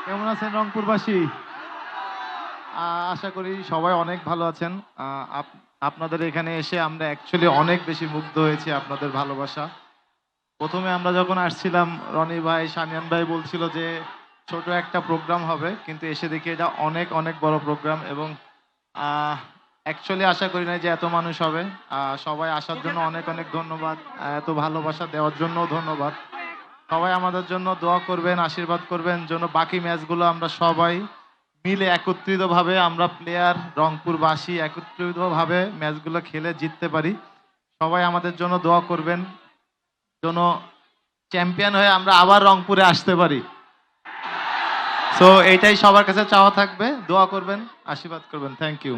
কেমন আছেন রংপুরবাসী? আশা করি সবাই অনেক ভালো আছেন। আপনাদের এখানে এসে আমরা অ্যাকচুয়ালি অনেক বেশি মুগ্ধ হয়েছি আপনাদের ভালোবাসা। প্রথমে আমরা যখন আসছিলাম রনি ভাই, সামিয়ান ভাই বলছিল যে ছোট একটা প্রোগ্রাম হবে, কিন্তু এসে দেখি এটা অনেক অনেক বড় প্রোগ্রাম এবং অ্যাকচুয়ালি আশা করি না যে এত মানুষ হবে। সবাই আসার জন্য অনেক অনেক ধন্যবাদ। এত ভালোবাসা দেওয়ার জন্যও ধন্যবাদ। সবাই আমাদের জন্য দোয়া করবেন, আশীর্বাদ করবেন যেন বাকি ম্যাচগুলো আমরা সবাই মিলে একত্রিতভাবে আমরা প্লেয়ার রংপুরবাসী একত্রিতভাবে ম্যাচগুলো খেলে জিততে পারি। সবাই আমাদের জন্য দোয়া করবেন যেন চ্যাম্পিয়ন হয়ে আমরা আবার রংপুরে আসতে পারি। সো এইটাই সবার কাছে চাওয়া থাকবে। দোয়া করবেন, আশীর্বাদ করবেন। Thank you.